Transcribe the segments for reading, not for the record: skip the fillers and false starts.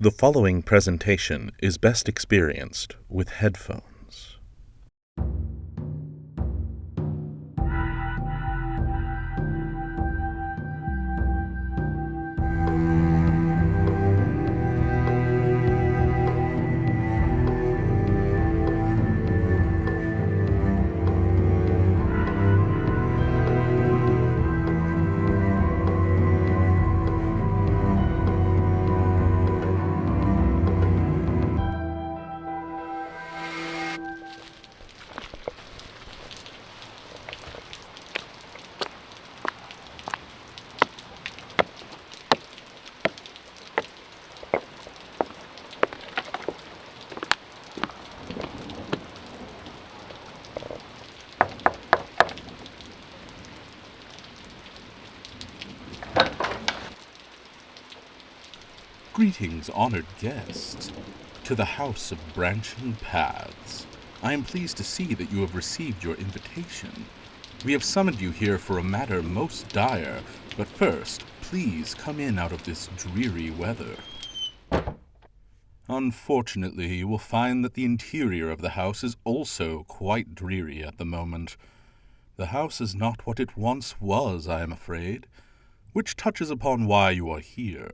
The following presentation is best experienced with headphones. Greetings, honored guests, to the House of Branching Paths. I am pleased to see that you have received your invitation. We have summoned you here for a matter most dire, but first, please come in out of this dreary weather. Unfortunately, you will find that the interior of the house is also quite dreary at the moment. The house is not what it once was, I am afraid, which touches upon why you are here.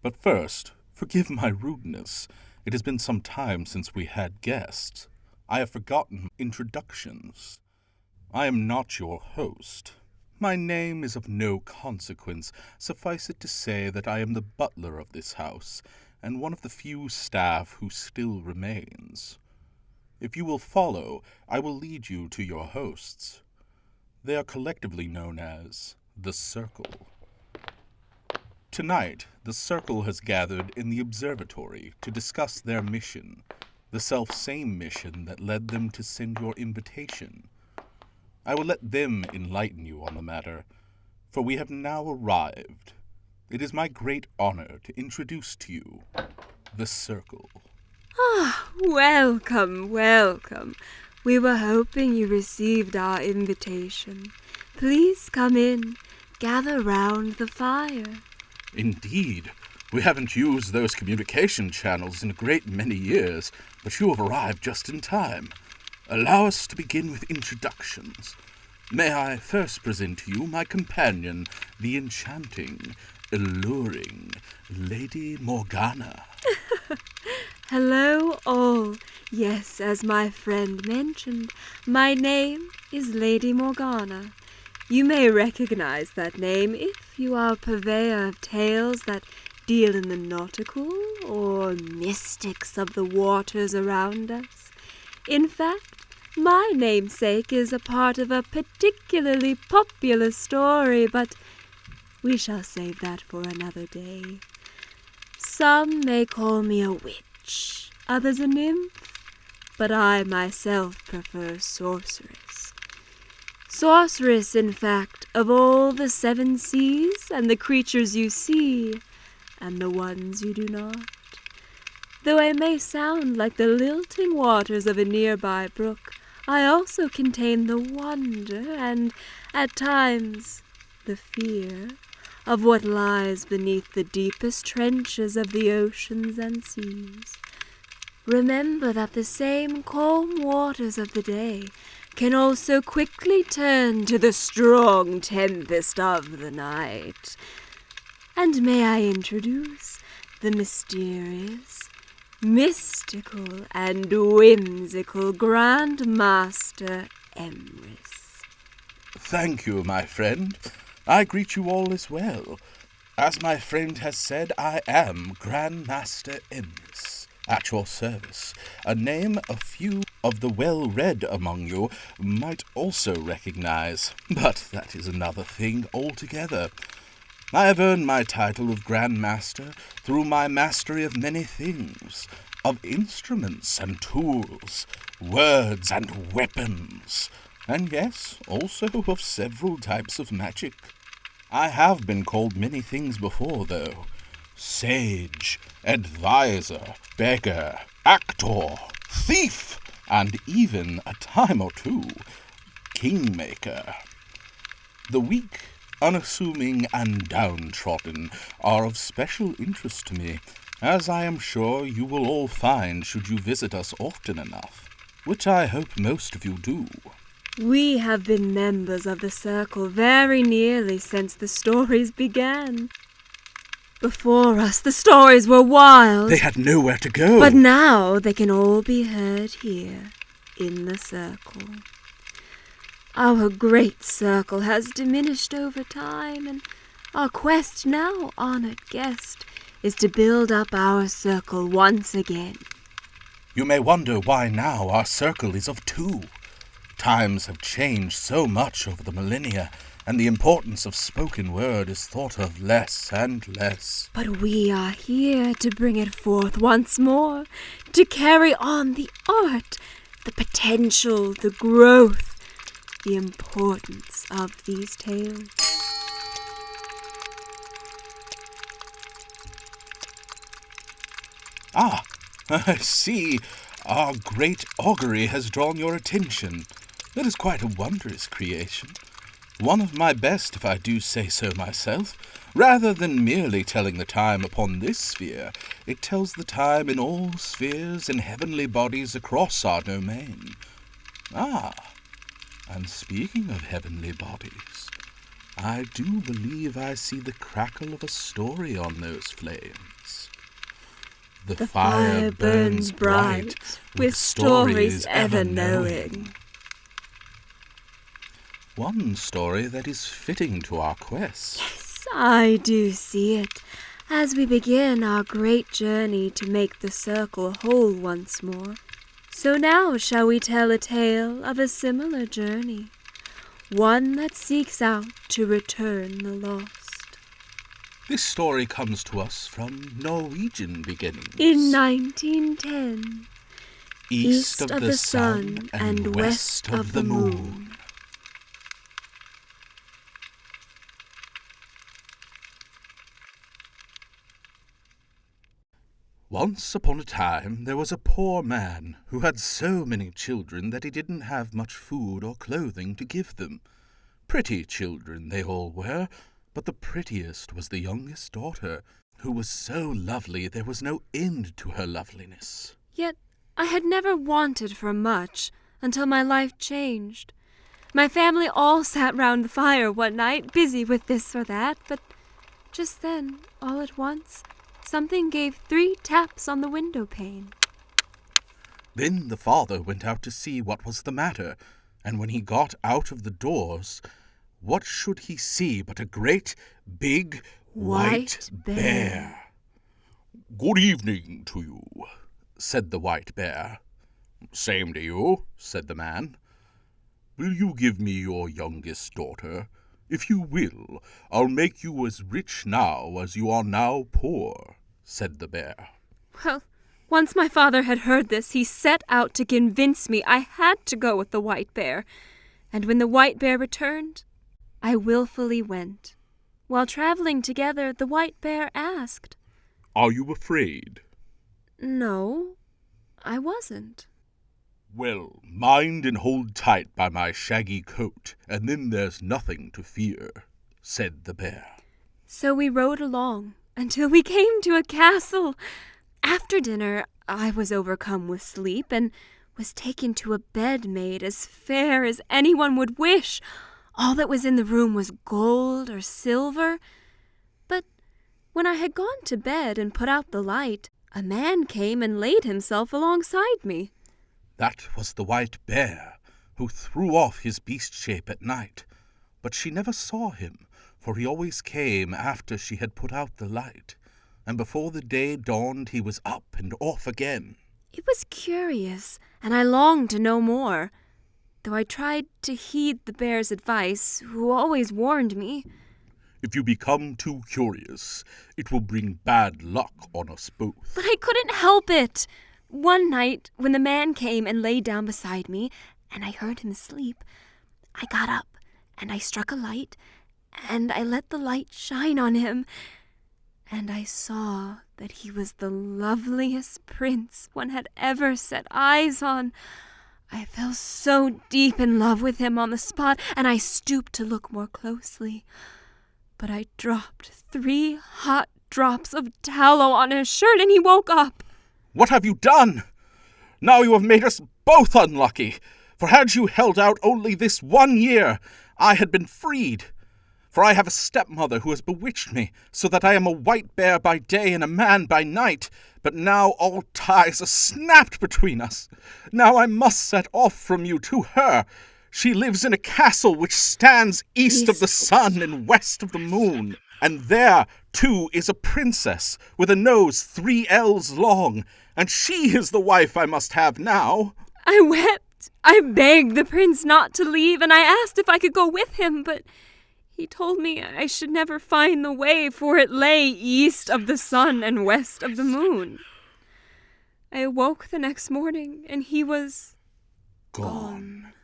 But first, forgive my rudeness. It has been some time since we had guests. I have forgotten introductions. I am not your host. My name is of no consequence. Suffice it to say that I am the butler of this house, and one of the few staff who still remains. If you will follow, I will lead you to your hosts. They are collectively known as the Circle. Tonight, the Circle has gathered in the observatory to discuss their mission, the self-same mission that led them to send your invitation. I will let them enlighten you on the matter, for we have now arrived. It is my great honor to introduce to you the Circle. Welcome, welcome. We were hoping you received our invitation. Please come in, gather round the fire. Indeed, we haven't used those communication channels in a great many years, but you have arrived just in time. Allow us to begin with introductions. May I first present to you my companion, the enchanting, alluring Lady Morgana. Hello, all. Yes, as my friend mentioned, my name is Lady Morgana. You may recognize that name if you are a purveyor of tales that deal in the nautical or mystics of the waters around us. In fact, my namesake is a part of a particularly popular story, but we shall save that for another day. Some may call me a witch, others a nymph, but I myself prefer sorceress. Sorceress, in fact, of all the seven seas, and the creatures you see, and the ones you do not. Though I may sound like the lilting waters of a nearby brook, I also contain the wonder, and, at times, the fear, of what lies beneath the deepest trenches of the oceans and seas. Remember that the same calm waters of the day can also quickly turn to the strong tempest of the night. And may I introduce the mysterious, mystical, and whimsical Grand Master Emrys. Thank you, my friend. I greet you all as well. As my friend has said, I am Grand Master Emrys, at your service, a name a few of the well-read among you might also recognize, but that is another thing altogether. I have earned my title of Grand Master through my mastery of many things, of instruments and tools, words and weapons, and yes, also of several types of magic. I have been called many things before, though. Sage, advisor, beggar, actor, thief, and even, a time or two, kingmaker. The weak, unassuming, and downtrodden are of special interest to me, as I am sure you will all find should you visit us often enough, which I hope most of you do. We have been members of the circle very nearly since the stories began. Before us, the stories were wild. They had nowhere to go. But now they can all be heard here, in the circle. Our great circle has diminished over time, and our quest now, honored guest, is to build up our circle once again. You may wonder why now our circle is of 2. Times have changed so much over the millennia, and the importance of spoken word is thought of less and less. But we are here to bring it forth once more, to carry on the art, the potential, the growth, the importance of these tales. Ah, I see. Our great augury has drawn your attention. It is quite a wondrous creation. One of my best, if I do say so myself. Rather than merely telling the time upon this sphere, it tells the time in all spheres and heavenly bodies across our domain. Ah, and speaking of heavenly bodies, I do believe I see the crackle of a story on those flames. The fire burns bright, with stories ever knowing. One story that is fitting to our quest. Yes, I do see it, as we begin our great journey to make the circle whole once more. So now shall we tell a tale of a similar journey, one that seeks out to return the lost. This story comes to us from Norwegian beginnings. In 1910, East of the sun and west of the moon. Once upon a time there was a poor man who had so many children that he didn't have much food or clothing to give them. Pretty children they all were, but the prettiest was the youngest daughter, who was so lovely there was no end to her loveliness. Yet I had never wanted for much until my life changed. My family all sat round the fire one night, busy with this or that, but just then, all at once, something gave 3 taps on the window pane. Then the father went out to see what was the matter, and when he got out of the doors, what should he see but a great, big, white bear. "Good evening to you," said the white bear. "Same to you," said the man. "Will you give me your youngest daughter? If you will, I'll make you as rich now as you are now poor," said the bear. Well, once my father had heard this, he set out to convince me I had to go with the white bear. And when the white bear returned, I willfully went. While traveling together, the white bear asked, "Are you afraid?" No, I wasn't. "Well, mind and hold tight by my shaggy coat, and then there's nothing to fear," said the bear. So we rode along until we came to a castle. After dinner, I was overcome with sleep and was taken to a bed made as fair as anyone would wish. All that was in the room was gold or silver. But when I had gone to bed and put out the light, a man came and laid himself alongside me. That was the white bear, who threw off his beast shape at night, but she never saw him, for he always came after she had put out the light, and before the day dawned he was up and off again. It was curious, and I longed to know more, though I tried to heed the bear's advice, who always warned me. "If you become too curious, it will bring bad luck on us both." But I couldn't help it. One night, when the man came and lay down beside me, and I heard him sleep, I got up, and I struck a light, and I let the light shine on him, and I saw that he was the loveliest prince one had ever set eyes on. I fell so deep in love with him on the spot, and I stooped to look more closely. But I dropped 3 hot drops of tallow on his shirt, and he woke up. What have you done? Now you have made us both unlucky, for had you held out only this 1 year, I had been freed. For I have a stepmother who has bewitched me, so that I am a white bear by day and a man by night. But now all ties are snapped between us. Now I must set off from you to her. She lives in a castle which stands east of the sun and west of the moon. And there, too, is a princess with a nose 3 ells long, and she is the wife I must have now. I wept. I begged the prince not to leave, and I asked if I could go with him, but he told me I should never find the way, for it lay east of the sun and west of the moon. I awoke the next morning, and he was gone.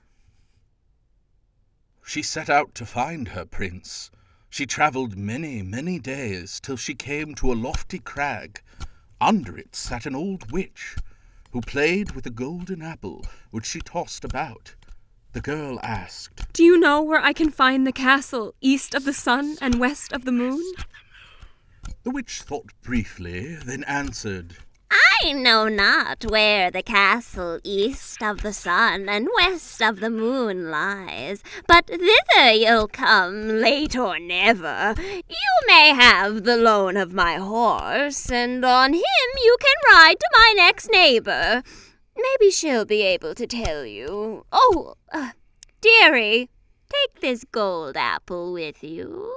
She set out to find her prince. She travelled many, many days, till she came to a lofty crag. Under it sat an old witch, who played with a golden apple, which she tossed about. The girl asked, "Do you know where I can find the castle east of the sun and west of the moon?" The witch thought briefly, then answered, I know not where the castle east of the sun and west of the moon lies, but thither you'll come, late or never. You may have the loan of my horse, and on him you can ride to my next neighbor. Maybe she'll be able to tell you. Oh, dearie, take this gold apple with you.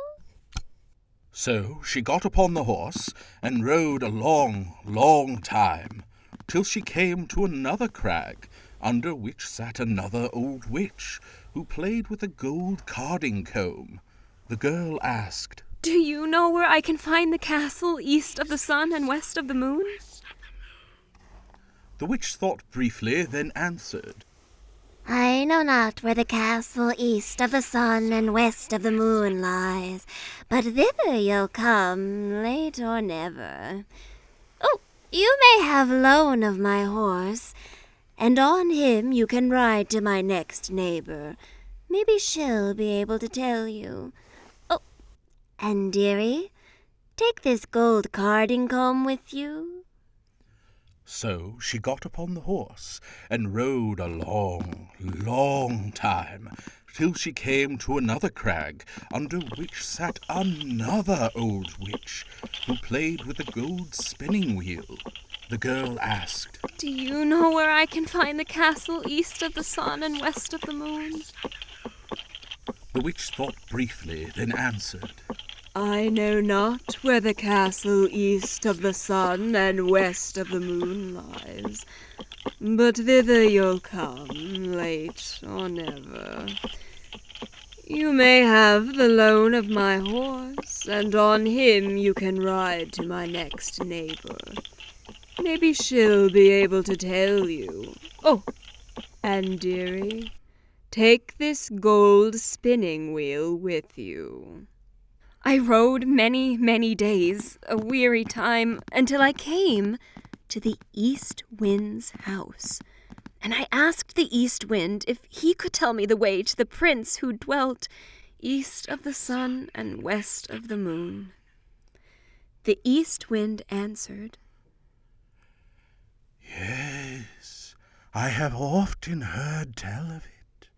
So she got upon the horse and rode a long, long time, till she came to another crag, under which sat another old witch, who played with a gold carding comb. The girl asked, "Do you know where I can find the castle east of the sun and west of the moon?" The witch thought briefly, then answered, I know not where the castle east of the sun and west of the moon lies, but thither you'll come, late or never. Oh, you may have loan of my horse, and on him you can ride to my next neighbor. Maybe she'll be able to tell you. Oh, and dearie, take this gold carding comb with you. So she got upon the horse and rode a long, long time, till she came to another crag, under which sat another old witch, who played with a gold spinning wheel. The girl asked, "Do you know where I can find the castle east of the sun and west of the moon?" The witch thought briefly, then answered, "I know not where the castle east of the sun and west of the moon lies, but thither you'll come, late or never. You may have the loan of my horse, and on him you can ride to my next neighbor. Maybe she'll be able to tell you. Oh, and dearie, take this gold spinning wheel with you." I rode many, many days, a weary time, until I came to the East Wind's house. And I asked the East Wind if he could tell me the way to the prince who dwelt east of the sun and west of the moon. The East Wind answered, "Yes, I have often heard tell of it,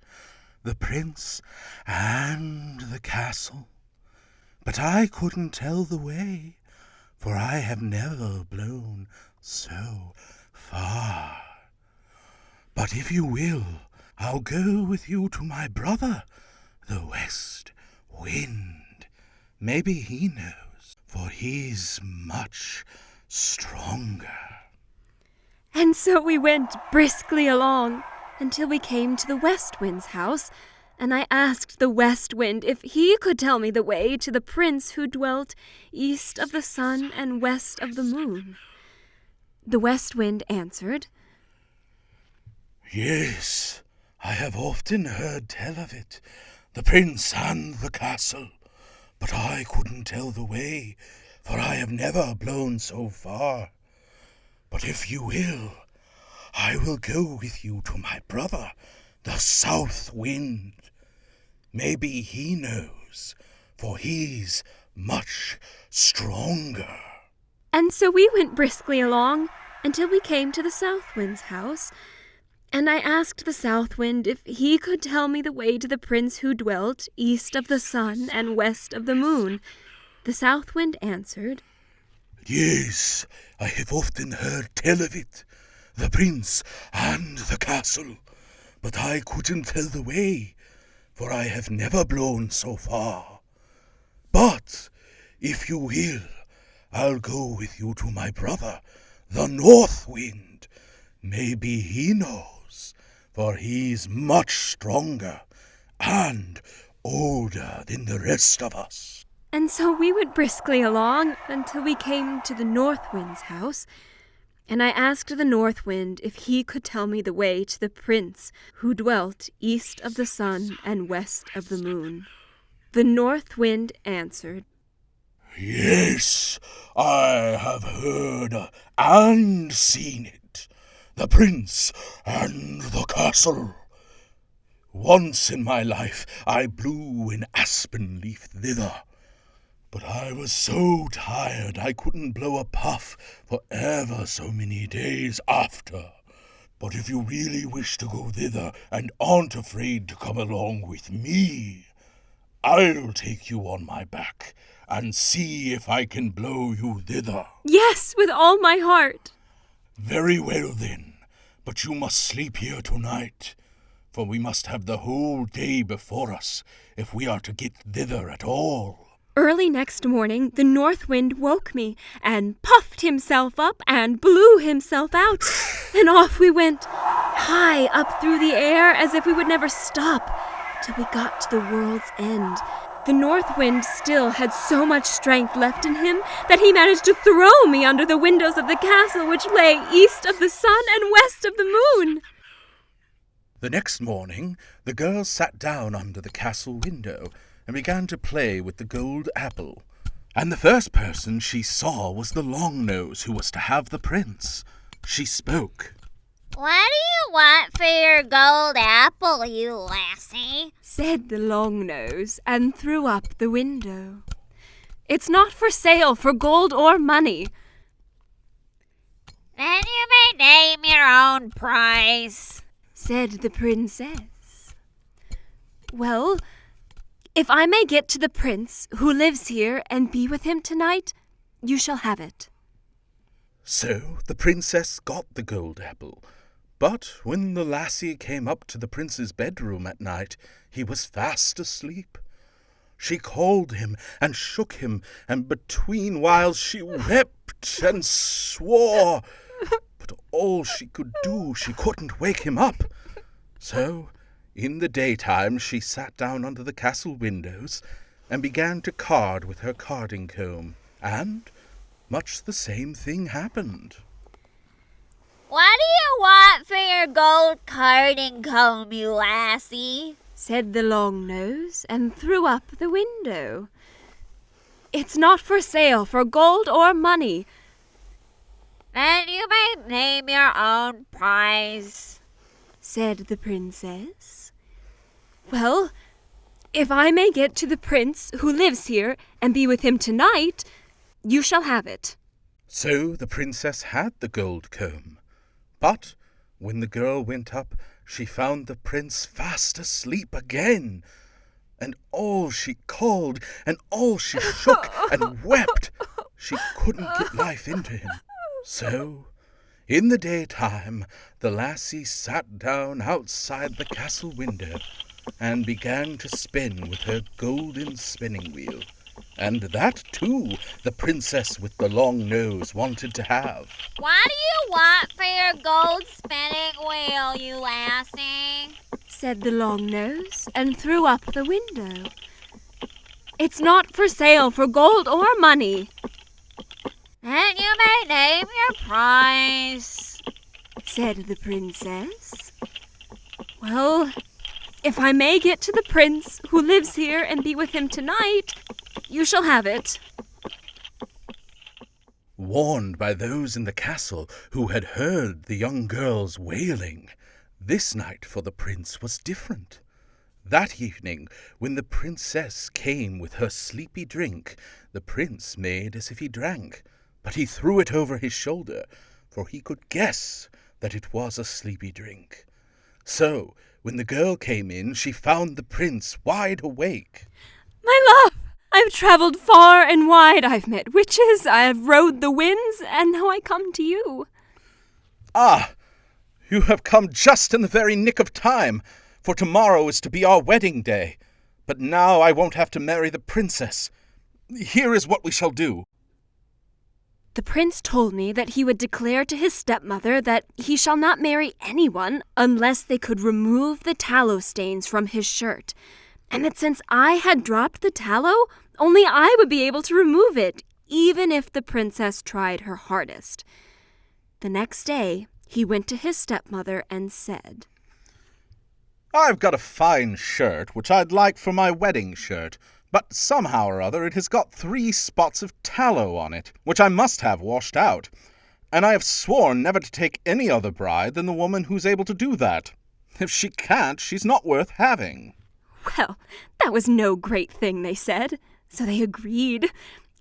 the prince and the castle. But I couldn't tell the way, for I have never blown so far. But if you will, I'll go with you to my brother, the West Wind. Maybe he knows, for he's much stronger." And so we went briskly along until we came to the West Wind's house, and I asked the West Wind if he could tell me the way to the prince who dwelt east of the sun and west of the moon. The West Wind answered, "Yes, I have often heard tell of it, the prince and the castle, but I couldn't tell the way, for I have never blown so far. But if you will, I will go with you to my brother, the South Wind. Maybe he knows, for he's much stronger. And so we went briskly along until we came to the South Wind's house, and I asked the South Wind if he could tell me the way to the prince who dwelt east of the sun and west of the moon. The South Wind answered, Yes, I have often heard tell of it, the prince and the castle, but I couldn't tell the way, for I have never blown so far. But if you will, I'll go with you to my brother, the North Wind. Maybe he knows, for he's much stronger and older than the rest of us. And so we went briskly along until we came to the North Wind's house, and I asked the North Wind if he could tell me the way to the prince who dwelt east of the sun and west of the moon. The North Wind answered, Yes, I have heard and seen it, the prince and the castle. Once in my life I blew an aspen leaf thither, but I was so tired I couldn't blow a puff for ever so many days after. But if you really wish to go thither and aren't afraid to come along with me, I'll take you on my back and see if I can blow you thither. Yes, with all my heart. Very well then, but you must sleep here tonight, for we must have the whole day before us if we are to get thither at all. Early next morning, the North Wind woke me and puffed himself up and blew himself out, and off we went, high up through the air as if we would never stop, till we got to the world's end. The North Wind still had so much strength left in him that he managed to throw me under the windows of the castle which lay east of the sun and west of the moon. The next morning, the girl sat down under the castle window and began to play with the gold apple. And the first person she saw was the Longnose, who was to have the prince. She spoke. What do you want for your gold apple, you lassie? Said the Longnose, and threw up the window. It's not for sale for gold or money. Then you may name your own price, said the princess. Well, if I may get to the prince who lives here and be with him tonight, you shall have it. So the princess got the gold apple. But when the lassie came up to the prince's bedroom at night, he was fast asleep. She called him and shook him, and between whiles she wept and swore. But all she could do, she couldn't wake him up. So in the daytime she sat down under the castle windows and began to card with her carding comb, and much the same thing happened. What do you want for your gold carding comb, you lassie? Said the Longnose, and threw up the window. It's not for sale for gold or money. Then you may name your own price, said the princess. Well, if I may get to the prince who lives here and be with him tonight, you shall have it. So the princess had the gold comb. But when the girl went up, she found the prince fast asleep again. And all she called and all she shook and wept, she couldn't get life into him. So in the daytime, the lassie sat down outside the castle window and began to spin with her golden spinning wheel. And that, too, the princess with the long nose wanted to have. What do you want for your gold spinning wheel, you lassie? Said the Longnose, and threw up the window. It's not for sale for gold or money. Then you may name your price, said the princess. Well, if I may get to the prince who lives here and be with him tonight, you shall have it. Warned by those in the castle who had heard the young girl's wailing, this night for the prince was different. That evening, when the princess came with her sleepy drink, the prince made as if he drank, but he threw it over his shoulder, for he could guess that it was a sleepy drink. So, when the girl came in, she found the prince wide awake. My love, I've traveled far and wide. I've met witches, I have rode the winds, and now I come to you. Ah, you have come just in the very nick of time, for tomorrow is to be our wedding day. But now I won't have to marry the princess. Here is what we shall do. The prince told me that he would declare to his stepmother that he shall not marry anyone unless they could remove the tallow stains from his shirt, and that since I had dropped the tallow, only I would be able to remove it, even if the princess tried her hardest. The next day, he went to his stepmother and said, I've got a fine shirt, which I'd like for my wedding shirt, but somehow or other it has got 3 spots of tallow on it, which I must have washed out, and I have sworn never to take any other bride than the woman who's able to do that. If she can't, she's not worth having. Well, that was no great thing, they said, so they agreed.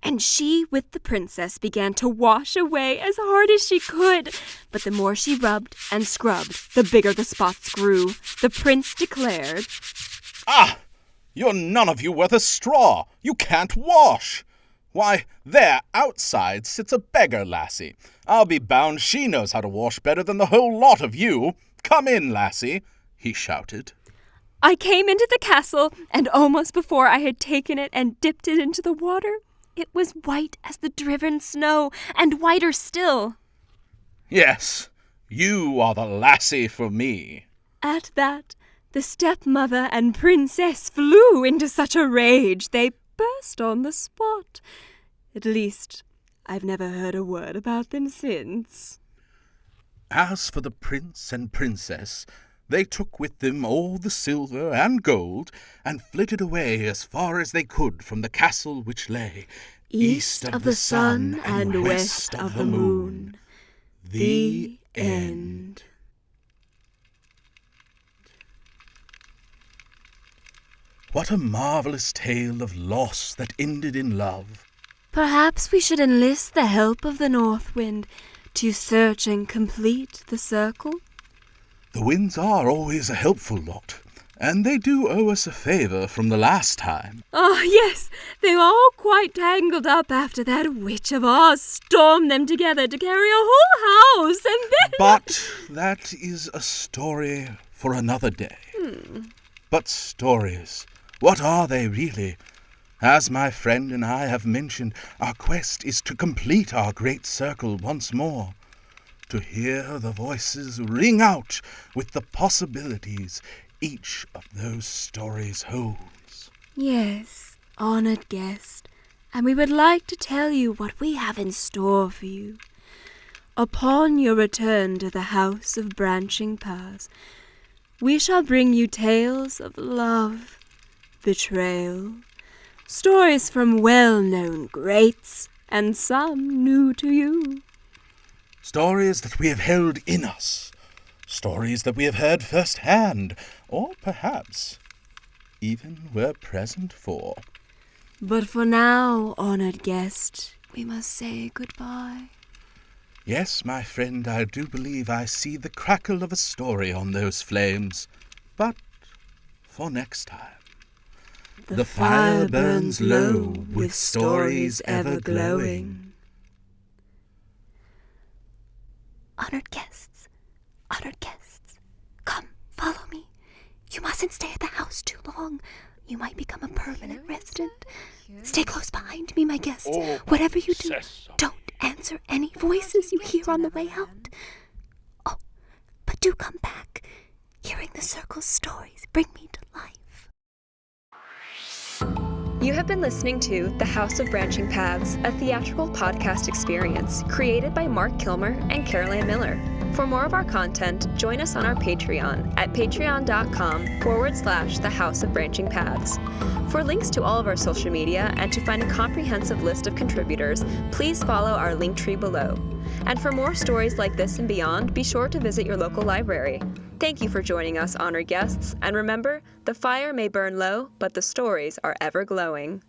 And she, with the princess, began to wash away as hard as she could. But the more she rubbed and scrubbed, the bigger the spots grew. The prince declared, Ah! You're none of you worth a straw. You can't wash. Why, there, outside, sits a beggar lassie. I'll be bound she knows how to wash better than the whole lot of you. Come in, lassie, he shouted. I came into the castle, and almost before I had taken it and dipped it into the water, it was white as the driven snow, and whiter still. Yes, you are the lassie for me. At that, the stepmother and princess flew into such a rage they burst on the spot. At least, I've never heard a word about them since. As for the prince and princess, they took with them all the silver and gold, and flitted away as far as they could from the castle which lay East of the sun and west of the moon. The end. What a marvelous tale of loss that ended in love. Perhaps we should enlist the help of the North Wind to search and complete the circle. The winds are always a helpful lot, and they do owe us a favor from the last time. Oh, yes, they were all quite tangled up after that witch of Oz stormed them together to carry a whole house, and then... But that is a story for another day. But stories, what are they really? As my friend and I have mentioned, our quest is to complete our great circle once more, to hear the voices ring out with the possibilities each of those stories holds. Yes, honored guest, and we would like to tell you what we have in store for you. Upon your return to the House of Branching Paths, we shall bring you tales of love, betrayal, stories from well-known greats, and some new to you. Stories that we have held in us, stories that we have heard firsthand, or perhaps even were present for. But for now, honored guest, we must say goodbye. Yes, my friend, I do believe I see the crackle of a story on those flames. But for next time. The fire burns low with stories ever glowing. Honored guests, come, follow me. You mustn't stay at the house too long. You might become a permanent resident. Stay close behind me, my guests. Whatever you do, don't answer any voices you hear on the way out. Oh, but do come back. Hearing the circle's stories bring me to life. You have been listening to The House of Branching Paths, a theatrical podcast experience created by Mark Kilmer and Caroline Miller. For more of our content, join us on our Patreon at patreon.com/The House of Branching Paths. For links to all of our social media and to find a comprehensive list of contributors, please follow our link tree below. And for more stories like this and beyond, be sure to visit your local library. Thank you for joining us, honored guests, and remember, the fire may burn low, but the stories are ever glowing.